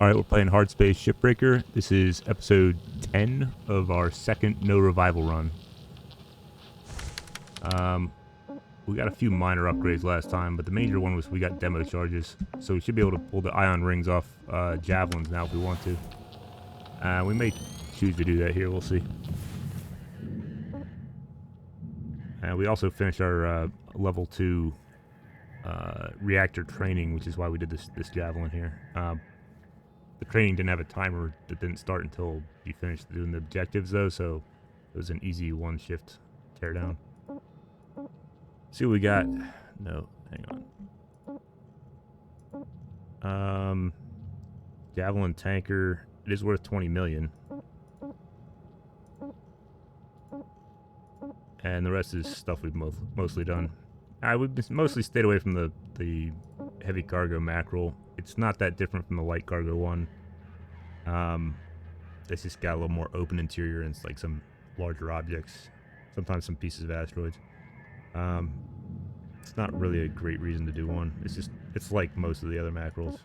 Alright, we're playing Hardspace Shipbreaker. This is episode 10 of our second no revival run. We got a few minor upgrades last time, but the major one was we got demo charges. So we should be able to pull the ion rings off javelins now if we want to. We may choose to do that here, we'll see. We also finished our level 2 reactor training, which is why we did this javelin here. The training didn't have a timer that didn't start until you finished doing the objectives, though, so it was an easy one-shift teardown. See what we got. No, hang on. Javelin tanker. It is worth 20 million. And the rest is stuff we've mostly done. We've mostly stayed away from the heavy cargo mackerel. It's not that different from the light cargo one. It's just got a little more open interior and it's like some larger objects. Sometimes some pieces of asteroids. It's not really a great reason to do one. It's like most of the other mackerels.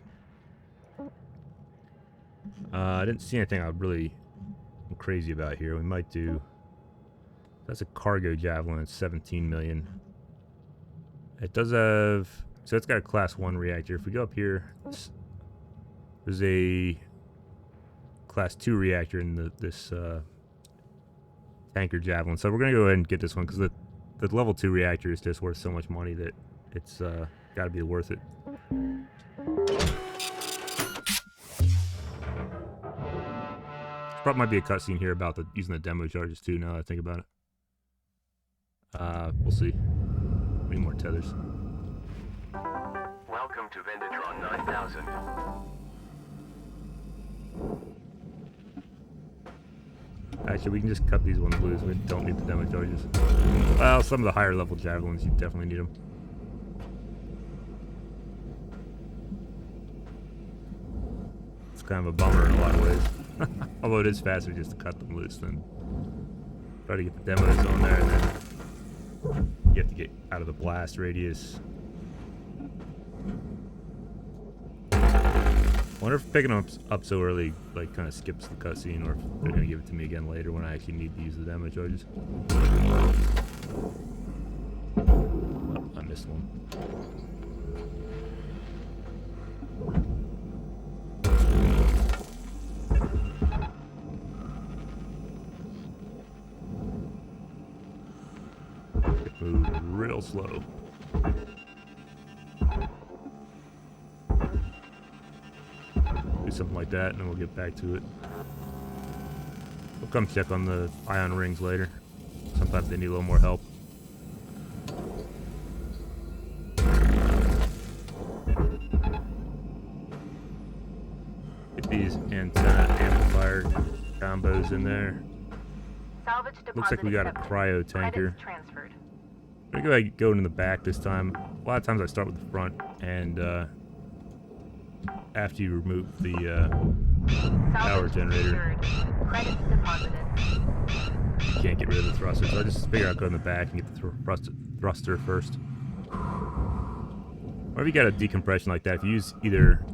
I didn't see anything I really am crazy about here. We might do... That's a cargo javelin. It's 17 million. It does have... So it's got a class 1 reactor. If we go up here, there's a class 2 reactor in this tanker javelin. So we're going to go ahead and get this one because the level 2 reactor is just worth so much money that it's got to be worth it. Probably might be a cutscene here about using the demo charges too, now that I think about it. We'll see. We need more tethers. Welcome to Vendatron 9000. Actually, we can just cut these ones loose. We don't need the demo charges. Well, some of the higher level javelins, you definitely need them. It's kind of a bummer in a lot of ways. Although it is faster just to cut them loose than try to get the demos on there, and then you have to get out of the blast radius. I wonder if picking them up so early like kind of skips the cutscene, or if they're going to give it to me again later when I actually need to use the demo charges. Oh, I missed one. It moved real slow. Do something like that, and then we'll get back to it. We'll come check on the ion rings later. Sometimes they need a little more help. Get these antenna amplifier combos in there. Looks like we got a cryo tanker. I'm gonna go into the back this time. A lot of times I start with the front, and after you remove the power generator, you can't get rid of the thruster. So I just figure I'll go in the back and get the thruster first. Or if you got a decompression like that, if you use either,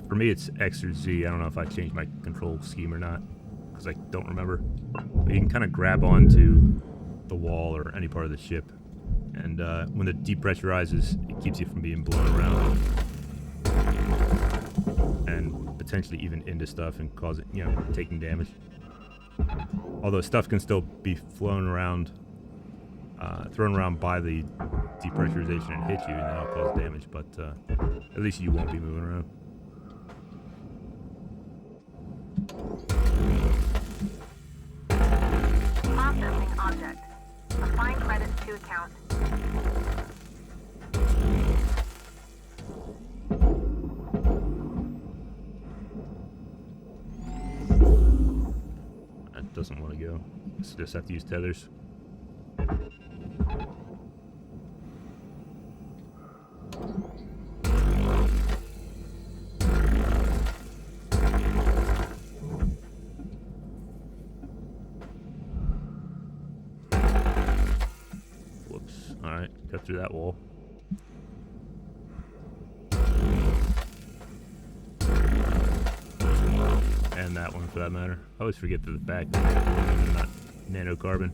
for me it's X or Z. I don't know if I changed my control scheme or not, because I don't remember. But you can kind of grab onto the wall or any part of the ship, and when it depressurizes, it keeps you from being blown around and potentially even into stuff and causing, taking damage. Although stuff can still be thrown around by the depressurization and hit you, and that'll cause damage. But at least you won't be moving around. Processing object. Applying credits to account. That doesn't want to go. So just have to use tethers. Alright, cut through that wall. and that one for that matter. I always forget that the back is aluminum and not nanocarbon.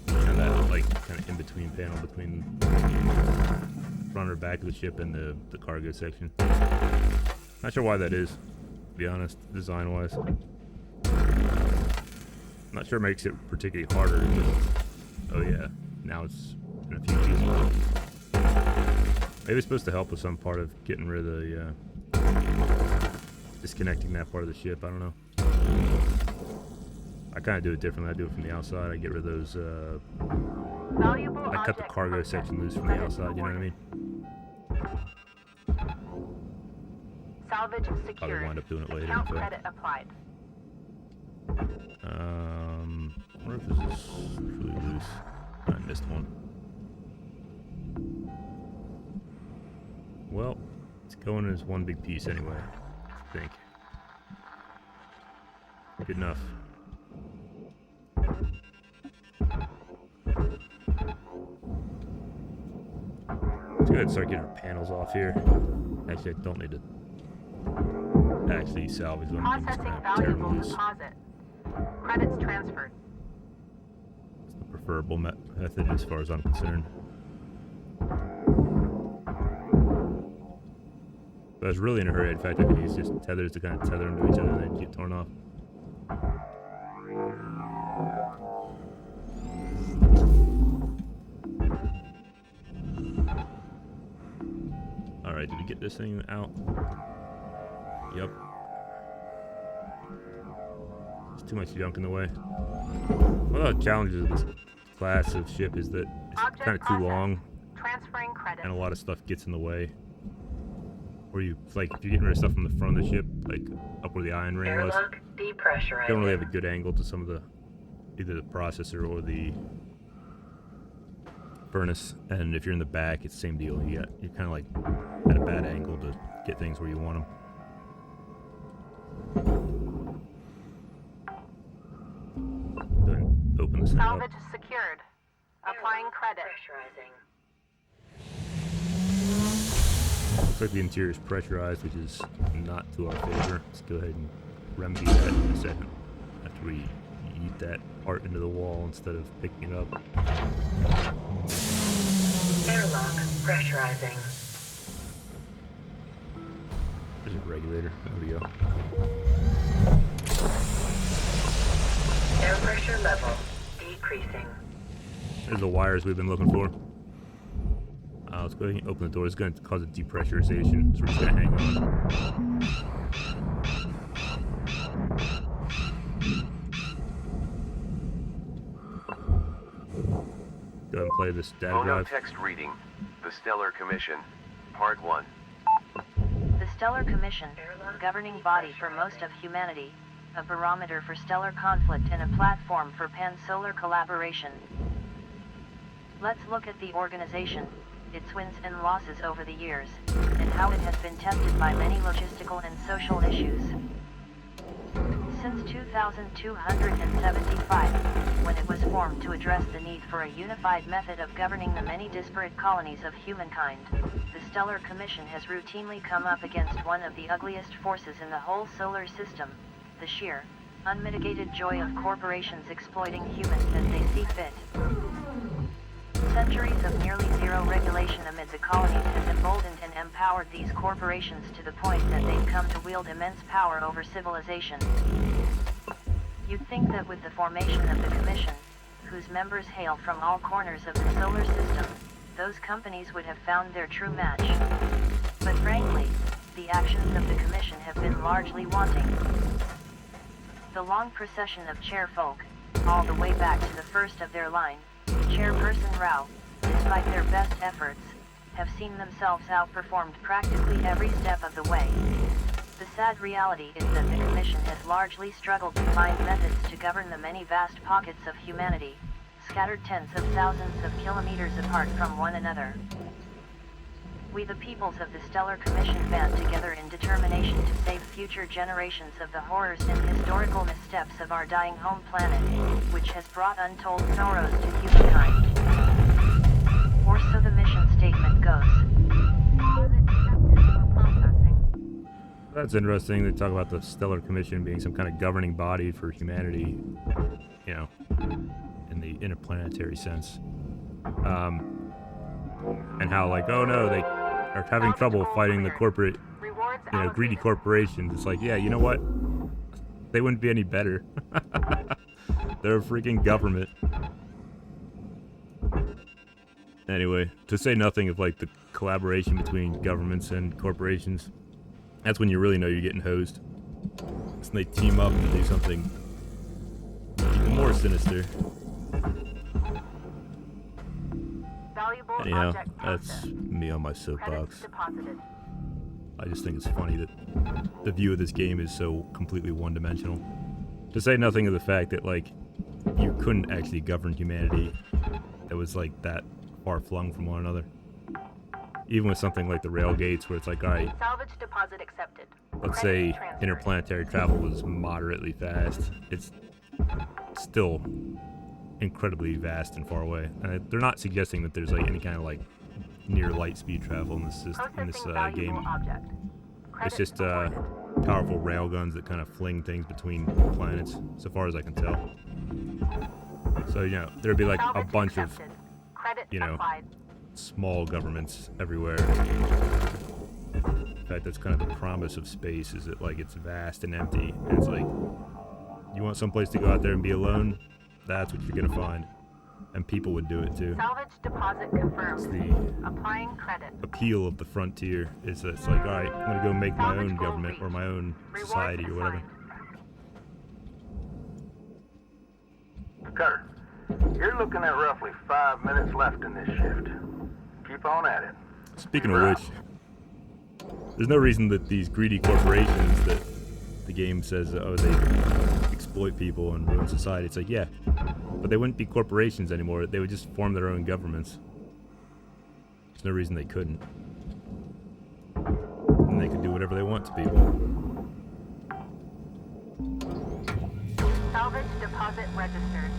And that like kind of in between panel between front or back of the ship and the cargo section. Not sure why that is, to be honest, design wise. Not sure it makes it particularly harder. Just, oh yeah, now it's in a few pieces. Maybe it's supposed to help with some part of getting rid of the disconnecting that part of the ship. I don't know. I kind of do it differently. I do it from the outside. I get rid of those. Valuable I cut the object cargo processed. section loose from the outside. You know what I mean? Salvage Probably secured. wind up doing it later. Account So. credit applied. I wonder if this is truly loose. I missed one. Well, it's going as one big piece anyway, I think. Good enough. Let's go ahead and start getting our panels off here. Actually, I don't need to actually salvage them. I'm just Processing gonna tear them valuable loose. deposit. Credits transferred. It's the preferable method as far as I'm concerned. But I was really in a hurry. In fact, I could use just tethers to kind of tether them to each other and then get torn off. Alright, did we get this thing out? Yep. There's too much junk in the way. One of the challenges of this class of ship is that it's Object kind of too processed. long Transferring credits. and a lot of stuff gets in the way. Or you, like, if you're getting rid of stuff from the front of the ship, like up where the iron ring was, Airlock depressurizing. you don't really have a good angle to some of the, either the processor or the furnace. And if you're in the back, it's the same deal. You're kind of like at a bad angle to get things where you want them. Go ahead and open this thing up. Salvage secured. Applying credit. Pressurizing. Looks like the interior is pressurized, which is not to our favor. Let's go ahead and remedy that in a second after we yeet that part into the wall instead of picking it up. Airlock pressurizing. There's a regulator. There we go. Air pressure level decreasing. There's the wires we've been looking for. Let's go ahead and open the door. It's going to cause a depressurization, so we're just going to hang on. Go ahead and play this data drive. Phonotext reading. The Stellar Commission. Part 1. The Stellar Commission, governing body for most of humanity, a barometer for stellar conflict and a platform for pan-solar collaboration. Let's look at the organization, its wins and losses over the years, and how it has been tested by many logistical and social issues. Since 2275, when it was formed to address the need for a unified method of governing the many disparate colonies of humankind, the Stellar Commission has routinely come up against one of the ugliest forces in the whole solar system, the sheer, unmitigated joy of corporations exploiting humans as they see fit. Centuries of nearly zero regulation amid the colonies has emboldened and empowered these corporations to the point that they've come to wield immense power over civilization. You'd think that with the formation of the Commission, whose members hail from all corners of the solar system, those companies would have found their true match. But frankly, the actions of the Commission have been largely wanting. The long procession of chairfolk, all the way back to the first of their line, Chairperson Rao, despite their best efforts, have seen themselves outperformed practically every step of the way. The sad reality is that the Commission has largely struggled to find methods to govern the many vast pockets of humanity, scattered tens of thousands of kilometers apart from one another. We the peoples of the Stellar Commission band together in determination to save future generations of the horrors and historical missteps of our dying home planet, which has brought untold sorrows to humankind. Or so the mission statement goes. Deposit accepted for processing. That's interesting. They talk about the Stellar Commission being some kind of governing body for humanity, you know, in the interplanetary sense. And how, like, oh no, they are having trouble fighting the corporate, you know, greedy corporations. It's like, yeah, you know what? They wouldn't be any better. They're a freaking government. Anyway, to say nothing of, like, the collaboration between governments and corporations, that's when you really know you're getting hosed. It's when they team up to do something even more sinister. Valuable Anyhow, object that's processed. me on my Credits soapbox. deposited. I just think it's funny that the view of this game is so completely one-dimensional. To say nothing of the fact that, like, you couldn't actually govern humanity that was, like, that far-flung from one another. Even with something like the rail gates, where it's like, alright, Salvage deposit accepted. let's Credits say transferred. interplanetary travel was moderately fast. It's still incredibly vast and far away. And they're not suggesting that there's, like, any kind of, like, near light speed travel in this Processing valuable game. Object. It's Credits just awarded. powerful railguns that kind of fling things between planets, so far as I can tell. So, you know, there'd be like a Salvage bunch of accepted. Credit you know, applied. small governments everywhere. In fact, that's kind of the promise of space, is that, like, it's vast and empty, and it's like, you want someplace to go out there and be alone? That's what you're gonna find. And people would do it too. Salvage deposit confirmed. It's the Applying credit. appeal of the frontier, is that it's like, alright, I'm gonna go make my Salvage own goal government or reached. my own Rewards society or whatever. assigned. Cutter, you're looking at roughly 5 minutes left in this shift. Keep on at it. Speaking of which, there's no reason that these greedy corporations that the game says, oh, they exploit people and ruin society. It's like, yeah, but they wouldn't be corporations anymore. They would just form their own governments. There's no reason they couldn't. And they could do whatever they want to people. Salvage deposit registered.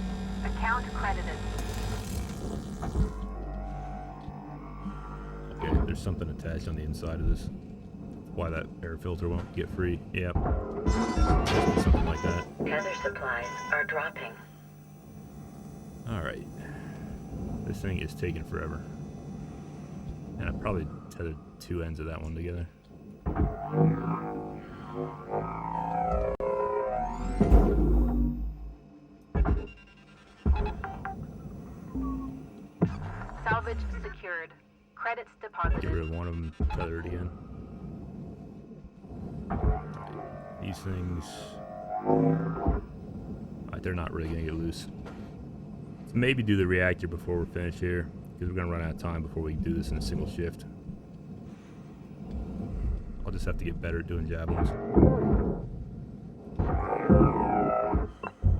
Account credited. Okay, there's something attached on the inside of this. Why that air filter won't get free. Yep. Something like that. Tether supplies are dropping. Alright. This thing is taking forever. And I probably tethered two ends of that one together. Salvage secured. Credits deposited. Get rid of one of them, tether it again. These things... they're not really going to get loose. So maybe do the reactor before we're finished here, because we're going to run out of time before we can do this in a single shift. I'll just have to get better at doing javelins.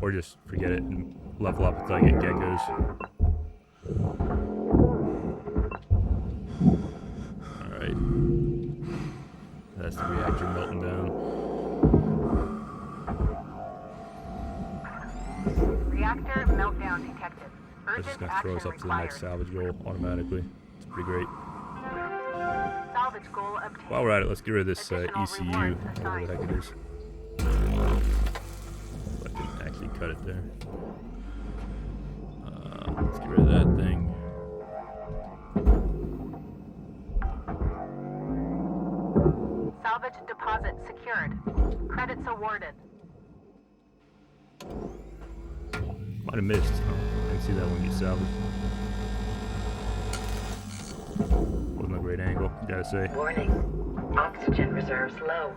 Or just forget it and level up until I get geckos. Alright. That's the reactor melting down. Reactor meltdown detected. That's Urgent just going to throw us action up to the next required. salvage goal automatically. It's pretty great. Salvage goal obtained. While we're at it, let's get rid of this Additional ECU, rewards whatever the heck assigned. it is. I can actually cut it there. Let's get rid of that thing. Salvage deposit secured. Credits awarded. Might have missed. Oh, I didn't see that one get salvaged. Wasn't a great angle, gotta say. Warning. Oxygen reserves low.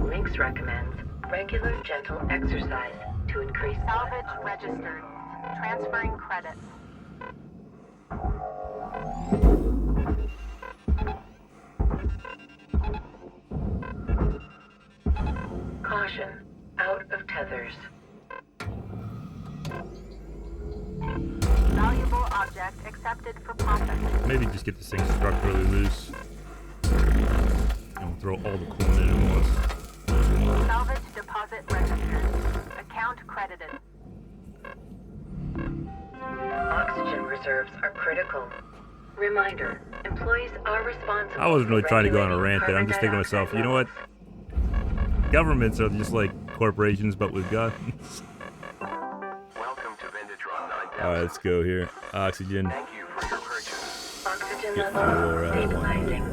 Lynx recommends regular gentle exercise to increase Salvage blood oxygen registered. levels. Transferring credits. Caution. Out of tethers. Valuable object accepted for processing. Maybe just get this thing structurally loose. And we'll throw all the corn in at once. Salvage deposit registered. Account credited. Oxygen reserves are critical. Reminder, employees are responsible. I wasn't really for trying to go on a regulating rant there. I'm just thinking to carbon myself, you know what? dioxide Governments are just like corporations, but with guns. Welcome to Vendatron 9000. Alright, let's go here. Oxygen. Thank you for your purchase. Oxygen Get level fuel right away. stabilizing.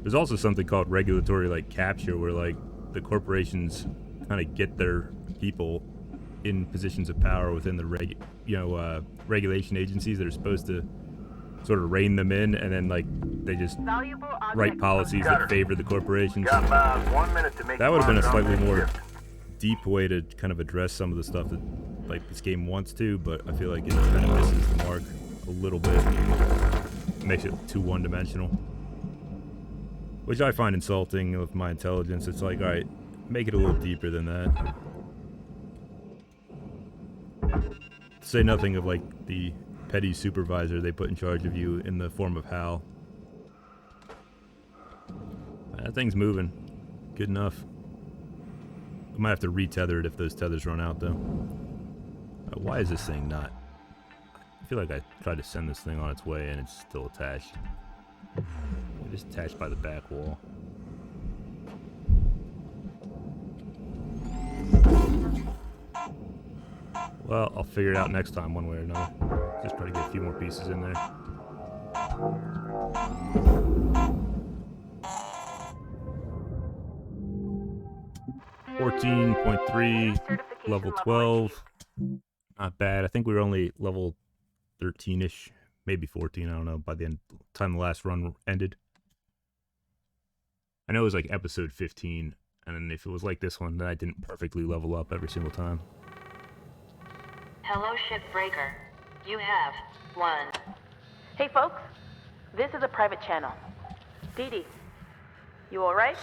There's also something called regulatory like capture, where like the corporations kind of get their people in positions of power within the regulation agencies that are supposed to sort of rein them in, and then like they just Valuable object write policies Got that her. favor the corporations. Got about 1 minute to make That would have been a deposit on slightly this more shift. deep way to kind of address some of the stuff that like this game wants to, but I feel like it kind of misses the mark a little bit. It makes it too one-dimensional, which I find insulting with my intelligence. It's like, all right, make it a little deeper than that. To say nothing of like the petty supervisor they put in charge of you in the form of Hal. That thing's moving. Good enough. I might have to retether it if those tethers run out, though. Why is this thing not? I feel like I tried to send this thing on its way and it's still attached. It's attached by the back wall. Well, I'll figure it out next time one way or another. Just try to get a few more pieces in there. .3, level 12. Not bad. I think we were only level 13-ish, maybe 14, I don't know, by the time the last run ended. I know it was like episode 15, and if it was like this one, then I didn't perfectly level up every single time. Hello, Shipbreaker. You have one. Hey folks, this is a private channel. Dee Dee, you alright?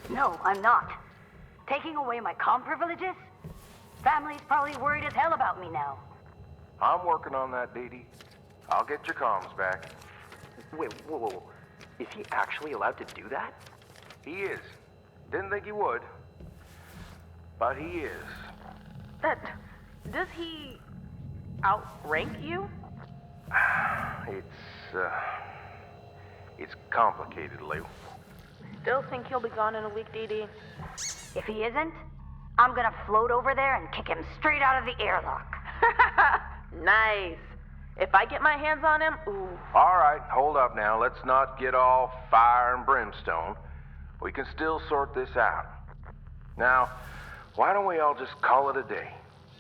No, I'm not. Taking away my comm privileges? Family's probably worried as hell about me now. I'm working on that, Dee Dee. I'll get your comms back. Wait, whoa. Is he actually allowed to do that? He is. Didn't think he would. But he is. Does he outrank you? It's complicated, Lou. Still think he'll be gone in a week, Dee Dee? If he isn't, I'm gonna float over there and kick him straight out of the airlock. Nice. If I get my hands on him, ooh. All right, hold up now. Let's not get all fire and brimstone. We can still sort this out. Now, why don't we all just call it a day?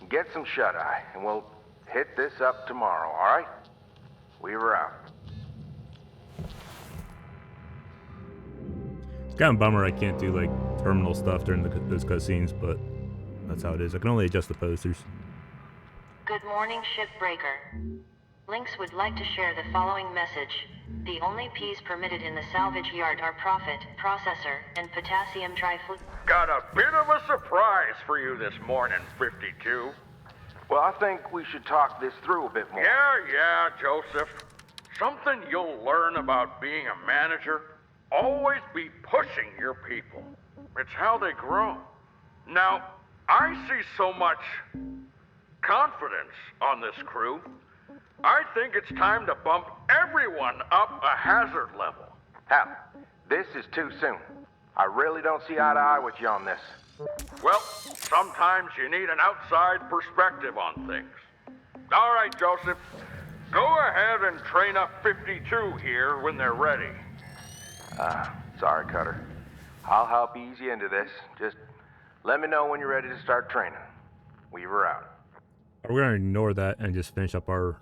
Get some shut-eye, and we'll hit this up tomorrow, all right? We were out. It's kind of a bummer I can't do like terminal stuff during those cutscenes, but that's how it is. I can only adjust the posters. Good morning, Shipbreaker. Lynx would like to share the following message. The only P's permitted in the salvage yard are profit, processor, and potassium trifluoride. Got a bit of a surprise for you this morning, 52. Well, I think we should talk this through a bit more. Yeah, Joseph. Something you'll learn about being a manager, always be pushing your people. It's how they grow. Now, I see so much confidence on this crew. I think it's time to bump everyone up a hazard level. Hal, this is too soon. I really don't see eye to eye with you on this. Well, sometimes you need an outside perspective on things. All right, Joseph. Go ahead and train up 52 here when they're ready. Sorry, Cutter. I'll help ease you into this. Just let me know when you're ready to start training. Weaver out. We're going to ignore that and just finish up our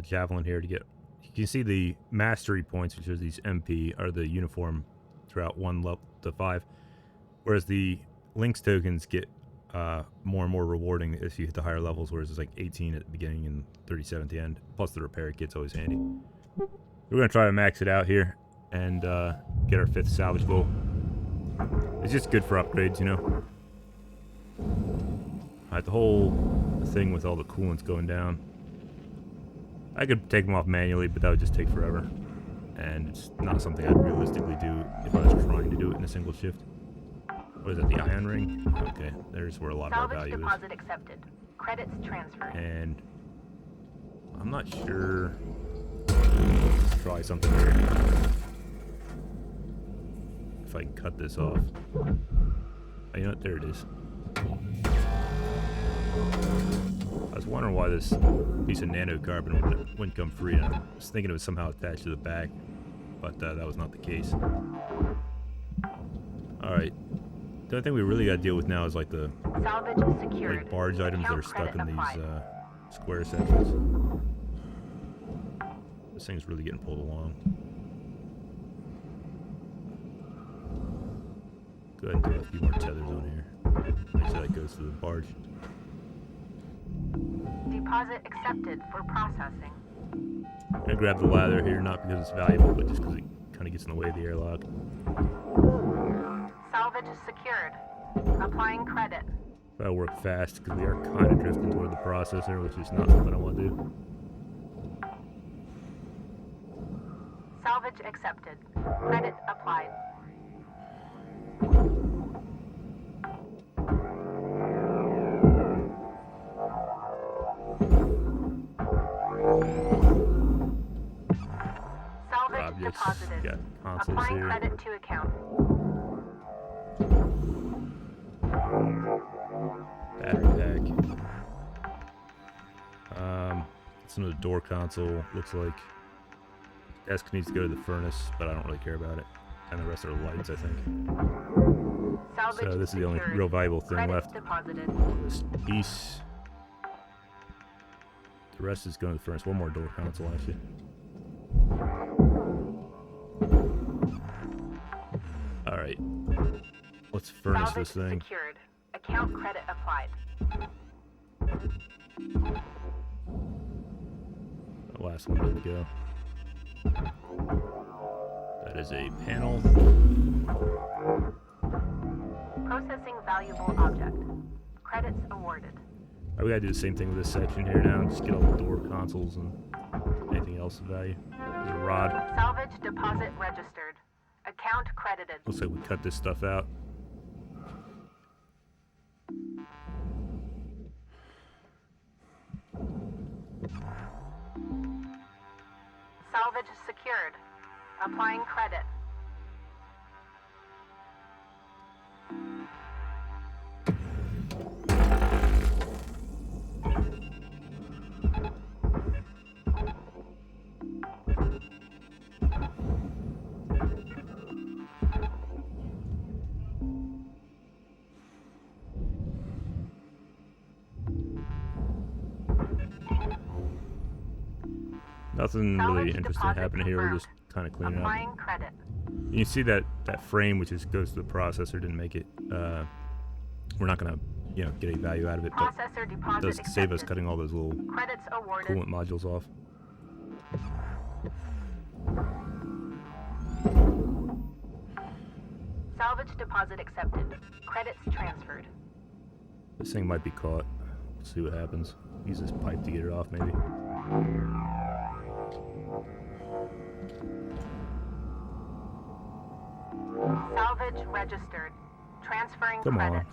javelin here to get... You can see the mastery points, which are these MP, are the uniform throughout 1 level to 5. Whereas the Lynx tokens get more and more rewarding as you hit the higher levels, whereas it's like 18 at the beginning and 37 at the end. Plus the repair kit's always handy. We're going to try to max it out here and get our 5th salvage goal. It's just good for upgrades, you know. Alright, the whole thing with all the coolants going down. I could take them off manually, but that would just take forever. And it's not something I'd realistically do if I was trying to do it in a single shift. What is it, the ion ring? Okay, there's where a lot of our Salvage value deposit accepted. Credits is. transferred. And I'm not sure. Let's try something here. If I can cut this off. Oh, you know what? There it is. I was wondering why this piece of nanocarbon wouldn't come free. I was thinking it was somehow attached to the back, but that was not the case. Alright. The only thing we really got to deal with now is like the Salvage secured. barge items that are Account stuck in credit these applied. square sections. This thing's really getting pulled along. Go ahead and throw a few more tethers on here. Make sure that goes to the barge. Deposit accepted for processing. I'm gonna grab the lather here, not because it's valuable, but just because it kind of gets in the way of the airlock. Salvage secured. Applying credit. Gotta work fast because we are kind of drifting toward the processor, which is not something I want to do. Salvage accepted. Credit applied. Salvage Objects, deposited. got consoles Applying here. credit to account. Battery pack. It's another door console. Looks like desk needs to go to the furnace, but I don't really care about it. And the rest are lights, I think. Salvage So this is the only secured. real valuable thing Credit left. deposited. This piece. The rest is going to the furnace. One more door console, actually. Alright. Let's furnace Salvage this thing. secured. Account credit applied. The last one didn't go. That is a panel. Processing valuable object. Credits awarded. Alright, we gotta do the same thing with this section here now. Just get all the door consoles and anything else of value. There's a rod. Salvage deposit registered. Account credited. Looks like we cut this stuff out. Salvage secured. Applying credit. Nothing really Salvage interesting deposit happening here. We're confirmed. just kind of cleaning up. Applying credit. You see that frame, which is goes to the processor, didn't make it. We're not gonna, get any value out of it, but Processor it deposit does accepted. save us cutting all those little Credits awarded. coolant modules off. Salvage deposit accepted. Credits transferred. This thing might be caught. Let's see what happens. Use this pipe to get it off, maybe. Salvage registered. Transferring Come on. credits.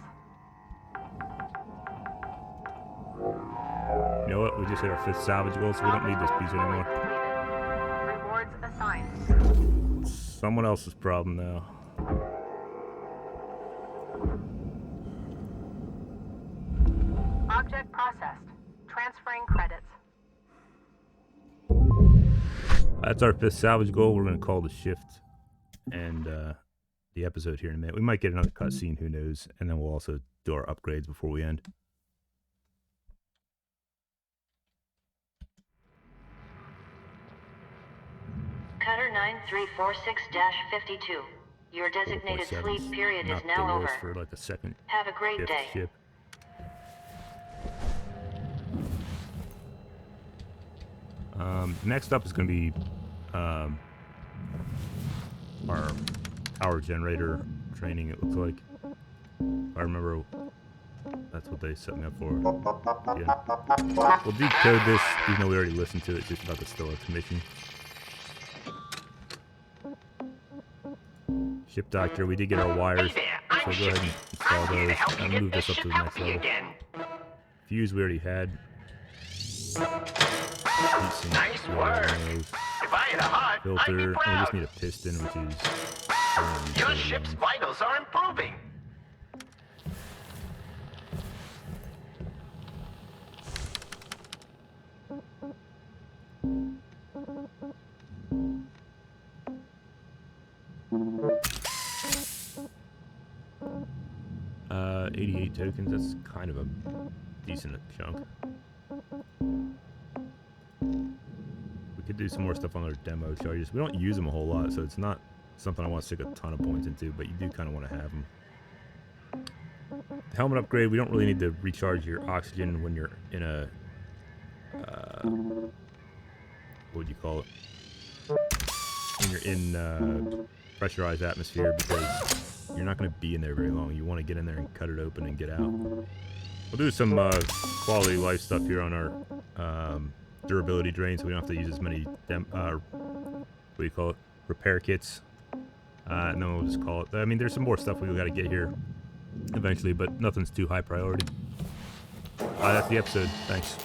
You know what? We just hit our 5th salvage goal, so we don't need this piece anymore. Completed. Rewards assigned. Someone else's problem now. Object processed. Transferring credits. That's our 5th salvage goal. We're going to call the shift and the episode here in a minute. We might get another cutscene, who knows, and then we'll also do our upgrades before we end. Cutter 9346-52. Your designated sleep period is Not the now worst over. for like a second Have a great fifth day. ship. Next up is going to be our power generator training, it looks like. If I remember That's what they set me up for. Yeah. We'll decode this, even though we already listened to it, just about the Stellar Commission. Ship Doctor, we did get our wires, so go ahead and install those and move this up to the next level. Fuse we already had. Nice work. If I had a heart, filter, I'd be and we proud. just need a piston, which is Your ship's vitals are improving. uh, 88 tokens. That's kind of a decent chunk. We could do some more stuff on our demo charges. We don't use them a whole lot, so it's not something I want to stick a ton of points into, but you do kind of want to have them. Helmet upgrade, we don't really need to recharge your oxygen when you're in a what would you call it, when you're in pressurized atmosphere, because you're not going to be in there very long. You want to get in there and cut it open and get out. We'll do some quality of life stuff here on our durability drain, so we don't have to use as many what do you call it, repair kits, and then we'll just call it. I mean, there's some more stuff we've got to get here eventually, but nothing's too high priority. That's the episode. Thanks.